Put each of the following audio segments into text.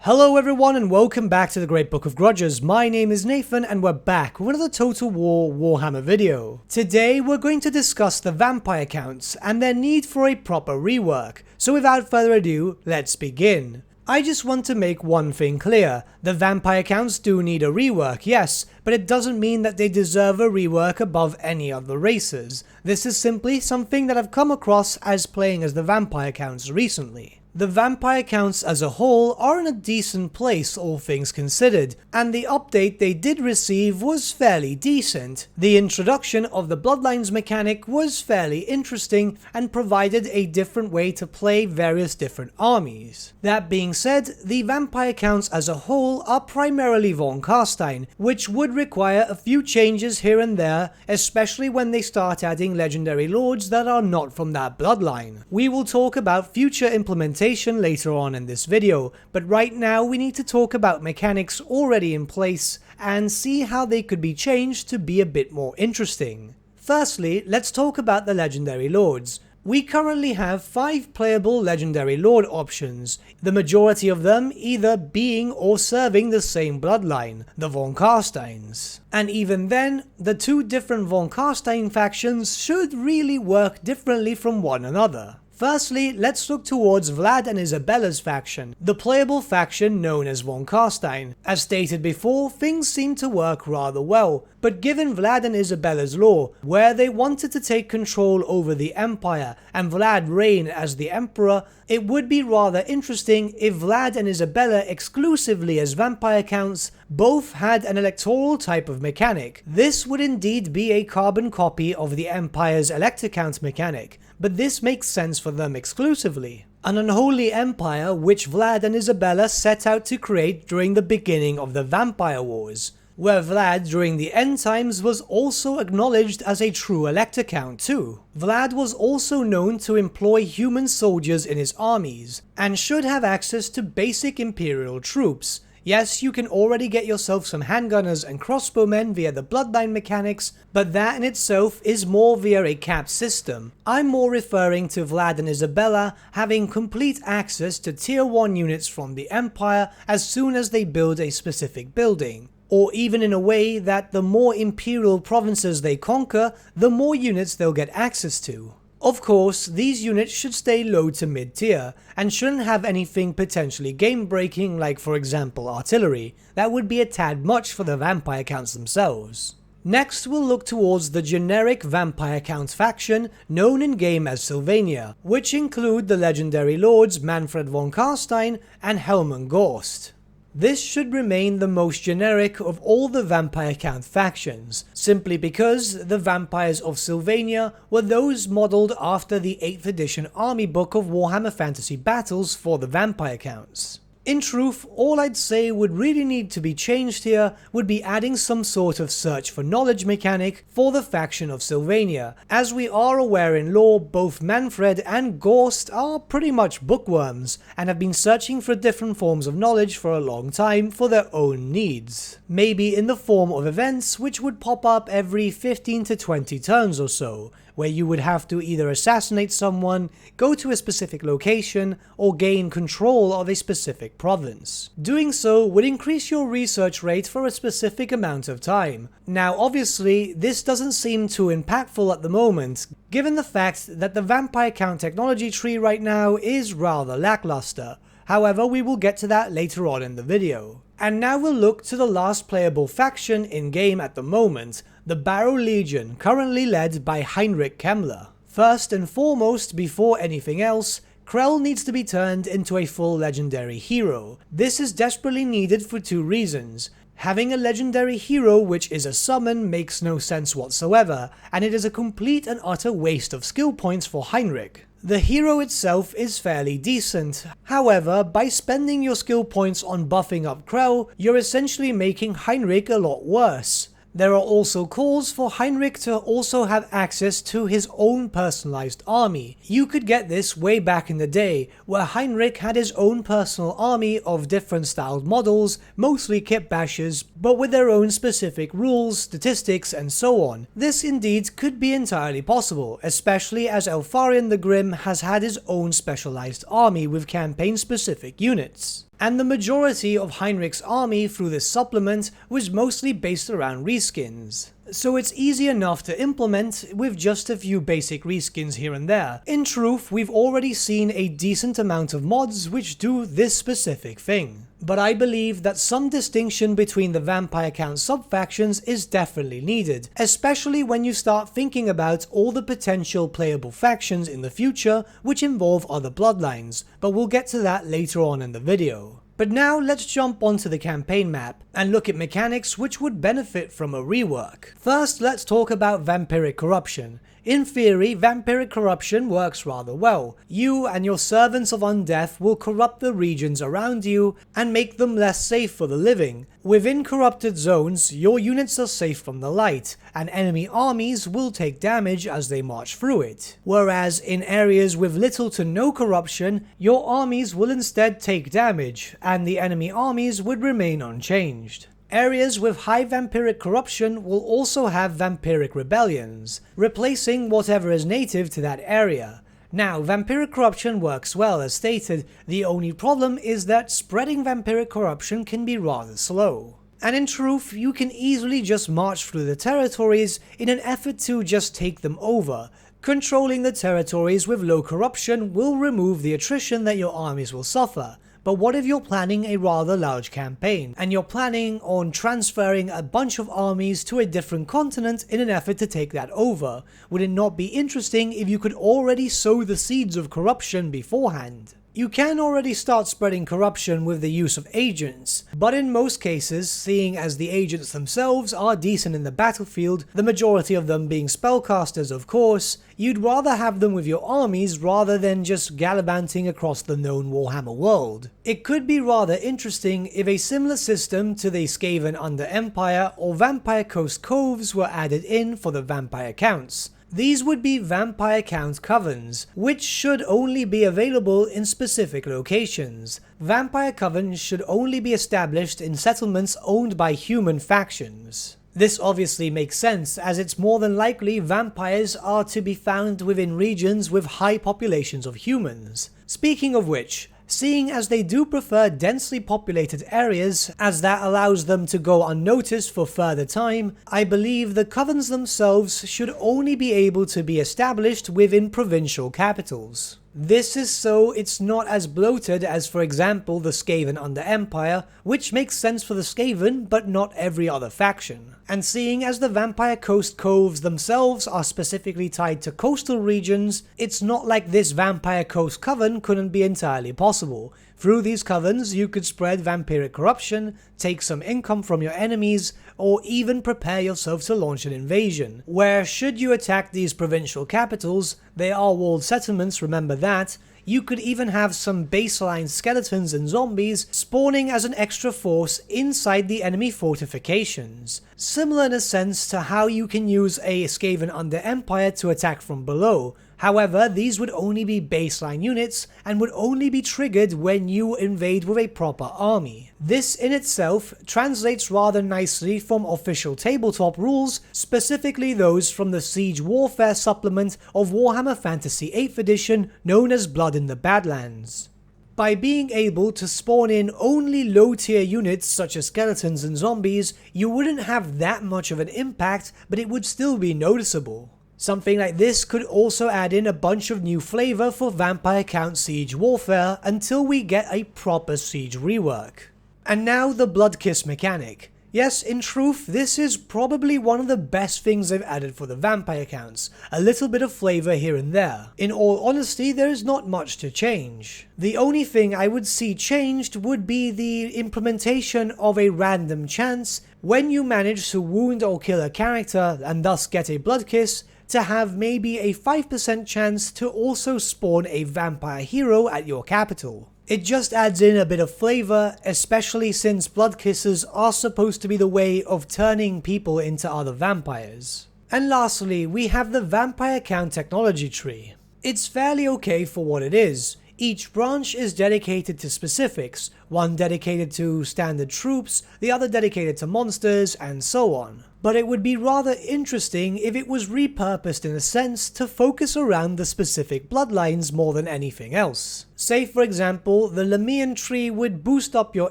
Hello everyone and welcome back to the Great Book of Grudges. My name is Nathan and we're back with another Total War Warhammer video. Today we're going to discuss the vampire counts and their need for a proper rework. So without further ado, let's begin. I just want to make one thing clear. The vampire counts do need a rework, yes, but it doesn't mean that they deserve a rework above any other races. This is simply something that I've come across as playing as the vampire counts recently. The vampire counts as a whole are in a decent place, all things considered, and the update they did receive was fairly decent. The introduction of the Bloodlines mechanic was fairly interesting and provided a different way to play various different armies. That being said, the vampire counts as a whole are primarily von Carstein, which would require a few changes here and there, especially when they start adding legendary lords that are not from that bloodline. We will talk about future implementations later on in this video, but right now we need to talk about mechanics already in place and see how they could be changed to be a bit more interesting. Firstly, let's talk about the legendary lords. We currently have 5 playable legendary lord options, the majority of them either being or serving the same bloodline, the von Carsteins. And even then, the 2 different von Carstein factions should really work differently from one another. Firstly, let's look towards Vlad and Isabella's faction, the playable faction known as von Carstein. As stated before, things seem to work rather well, but given Vlad and Isabella's lore, where they wanted to take control over the Empire and Vlad reign as the Emperor, it would be rather interesting if Vlad and Isabella exclusively as vampire counts both had an electoral type of mechanic. This would indeed be a carbon copy of the Empire's elector count mechanic, but this makes sense for them exclusively. An unholy empire which Vlad and Isabella set out to create during the beginning of the Vampire Wars, where Vlad during the end times was also acknowledged as a true elector count too. Vlad was also known to employ human soldiers in his armies, and should have access to basic imperial troops. Yes, you can already get yourself some handgunners and crossbowmen via the bloodline mechanics, but that in itself is more via a capped system. I'm more referring to Vlad and Isabella having complete access to tier 1 units from the Empire as soon as they build a specific building. Or even in a way that the more imperial provinces they conquer, the more units they'll get access to. Of course, these units should stay low to mid tier, and shouldn't have anything potentially game breaking like for example artillery. That would be a tad much for the vampire counts themselves. Next we'll look towards the generic vampire count faction known in game as Sylvania, which include the legendary lords Manfred von Carstein and Helmund Gorst. This should remain the most generic of all the vampire count factions, simply because the vampires of Sylvania were those modelled after the 8th edition army book of Warhammer Fantasy Battles for the vampire counts. In truth, all I'd say would really need to be changed here would be adding some sort of search for knowledge mechanic for the faction of Sylvania. As we are aware in lore, both Manfred and Gorst are pretty much bookworms and have been searching for different forms of knowledge for a long time for their own needs. Maybe in the form of events which would pop up every 15 to 20 turns or so, where you would have to either assassinate someone, go to a specific location, or gain control of a specific province. Doing so would increase your research rate for a specific amount of time. Now obviously, this doesn't seem too impactful at the moment, given the fact that the vampire count technology tree right now is rather lackluster. However, we will get to that later on in the video. And now we'll look to the last playable faction in game at the moment, the Barrow Legion, currently led by Heinrich Kemmler. First and foremost, before anything else, Krell needs to be turned into a full legendary hero. This is desperately needed for 2 reasons. Having a legendary hero which is a summon makes no sense whatsoever, and it is a complete and utter waste of skill points for Heinrich. The hero itself is fairly decent, however, by spending your skill points on buffing up Krell, you're essentially making Heinrich a lot worse. There are also calls for Heinrich to also have access to his own personalized army. You could get this way back in the day, where Heinrich had his own personal army of different styled models, mostly kit bashers, but with their own specific rules, statistics, and so on. This indeed could be entirely possible, especially as Elfarion the Grim has had his own specialized army with campaign-specific units. And the majority of Heinrich's army through this supplement was mostly based around reskins. So it's easy enough to implement with just a few basic reskins here and there. In truth, we've already seen a decent amount of mods which do this specific thing. But I believe that some distinction between the vampire count sub-factions is definitely needed, especially when you start thinking about all the potential playable factions in the future which involve other bloodlines, but we'll get to that later on in the video. But now let's jump onto the campaign map and look at mechanics which would benefit from a rework. First, let's talk about vampiric corruption. In theory, vampiric corruption works rather well. You and your servants of undeath will corrupt the regions around you and make them less safe for the living. Within corrupted zones, your units are safe from the light, and enemy armies will take damage as they march through it. Whereas in areas with little to no corruption, your armies will instead take damage, and the enemy armies would remain unchanged. Areas with high vampiric corruption will also have vampiric rebellions, replacing whatever is native to that area. Now, vampiric corruption works well as stated, the only problem is that spreading vampiric corruption can be rather slow. And in truth, you can easily just march through the territories in an effort to just take them over. Controlling the territories with low corruption will remove the attrition that your armies will suffer. But what if you're planning a rather large campaign, and you're planning on transferring a bunch of armies to a different continent in an effort to take that over? Would it not be interesting if you could already sow the seeds of corruption beforehand? You can already start spreading corruption with the use of agents, but in most cases, seeing as the agents themselves are decent in the battlefield, the majority of them being spellcasters of course, you'd rather have them with your armies rather than just gallivanting across the known Warhammer world. It could be rather interesting if a similar system to the Skaven Under Empire or Vampire Coast Coves were added in for the vampire counts. These would be vampire count covens, which should only be available in specific locations. Vampire covens should only be established in settlements owned by human factions. This obviously makes sense, as it's more than likely vampires are to be found within regions with high populations of humans. Speaking of which, seeing as they do prefer densely populated areas, as that allows them to go unnoticed for further time, I believe the covens themselves should only be able to be established within provincial capitals. This is so it's not as bloated as, for example, the Skaven Under Empire, which makes sense for the Skaven but not every other faction. And seeing as the Vampire Coast Coves themselves are specifically tied to coastal regions, it's not like this Vampire Coast Coven couldn't be entirely possible. Through these covens, you could spread vampiric corruption, take some income from your enemies, or even prepare yourself to launch an invasion, where should you attack these provincial capitals, they are walled settlements, remember that, you could even have some baseline skeletons and zombies spawning as an extra force inside the enemy fortifications. Similar in a sense to how you can use a Skaven Under Empire to attack from below. However, these would only be baseline units and would only be triggered when you invade with a proper army. This in itself translates rather nicely from official tabletop rules, specifically those from the Siege Warfare supplement of Warhammer Fantasy 8th edition known as Blood in the Badlands. By being able to spawn in only low tier units such as skeletons and zombies, you wouldn't have that much of an impact, but it would still be noticeable. Something like this could also add in a bunch of new flavor for Vampire Count Siege Warfare until we get a proper Siege rework. And now the Blood Kiss mechanic. Yes, in truth, this is probably one of the best things they've added for the vampire counts, a little bit of flavor here and there. In all honesty, there is not much to change. The only thing I would see changed would be the implementation of a random chance when you manage to wound or kill a character and thus get a blood kiss, to have maybe a 5% chance to also spawn a vampire hero at your capital. It just adds in a bit of flavor, especially since blood kisses are supposed to be the way of turning people into other vampires. And lastly, we have the vampire count technology tree. It's fairly okay for what it is. Each branch is dedicated to specifics, one dedicated to standard troops, the other dedicated to monsters, and so on. But it would be rather interesting if it was repurposed in a sense to focus around the specific bloodlines more than anything else. Say for example, the Lemian tree would boost up your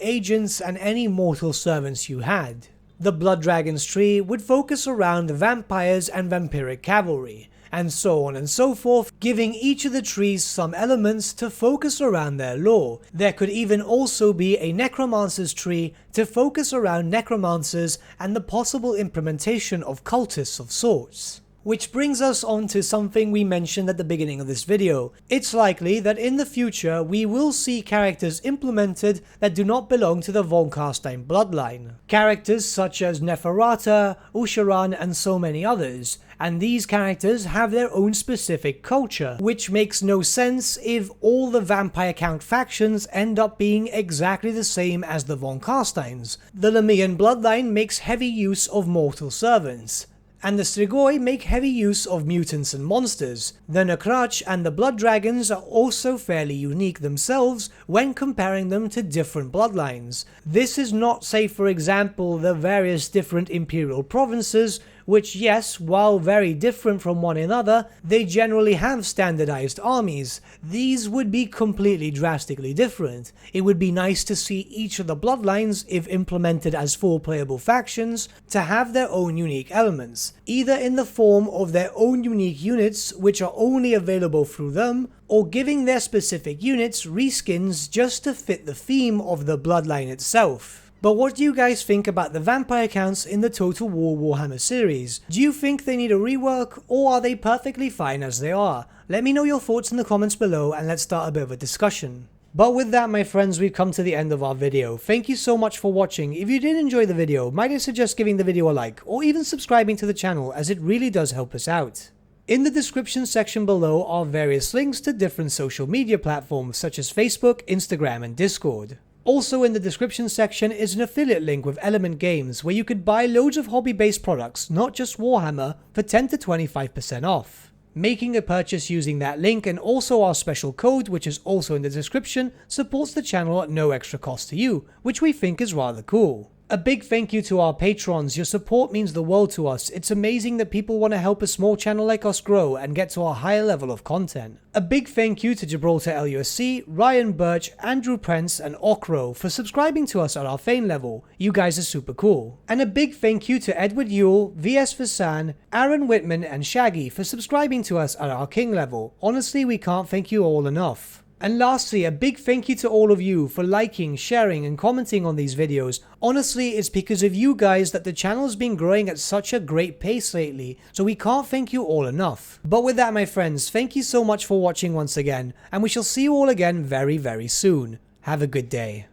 agents and any mortal servants you had. The Blood Dragon's tree would focus around vampires and vampiric cavalry, and so on and so forth, giving each of the trees some elements to focus around their lore. There could even also be a necromancer's tree to focus around necromancers and the possible implementation of cultists of sorts. Which brings us on to something we mentioned at the beginning of this video. It's likely that in the future we will see characters implemented that do not belong to the Von Carstein bloodline. Characters such as Neferata, Usharan, and so many others. And these characters have their own specific culture, which makes no sense if all the Vampire Count factions end up being exactly the same as the Von Carsteins. The Lemian bloodline makes heavy use of mortal servants, and the Strigoi make heavy use of mutants and monsters. The Nakrach and the Blood Dragons are also fairly unique themselves when comparing them to different bloodlines. This is not, say for example, the various different imperial provinces, which yes, while very different from one another, they generally have standardized armies. These would be completely drastically different. It would be nice to see each of the bloodlines, if implemented as full playable factions, to have their own unique elements, either in the form of their own unique units which are only available through them, or giving their specific units reskins just to fit the theme of the bloodline itself. But what do you guys think about the vampire counts in the Total War Warhammer series? Do you think they need a rework, or are they perfectly fine as they are? Let me know your thoughts in the comments below and let's start a bit of a discussion. But with that, my friends, we've come to the end of our video. Thank you so much for watching. If you did enjoy the video, might I suggest giving the video a like, or even subscribing to the channel, as it really does help us out. In the description section below are various links to different social media platforms such as Facebook, Instagram, and Discord. Also in the description section is an affiliate link with Element Games where you could buy loads of hobby-based products, not just Warhammer, for 10 to 25% off. Making a purchase using that link and also our special code, which is also in the description, supports the channel at no extra cost to you, which we think is rather cool. A big thank you to our patrons. Your support means the world to us. It's amazing that people want to help a small channel like us grow and get to a higher level of content. A big thank you to Gibraltar LUSC, Ryan Bertsche, Andrew Prince, and Okro for subscribing to us at our Fane level. You guys are super cool. And a big thank you to Edward Yule, VS Vasan, Aaron Whitman, and Shaggy for subscribing to us at our King level. Honestly, we can't thank you all enough. And lastly, a big thank you to all of you for liking, sharing, and commenting on these videos. Honestly, it's because of you guys that the channel's been growing at such a great pace lately, so we can't thank you all enough. But with that, my friends, thank you so much for watching once again, and we shall see you all again very, very soon. Have a good day.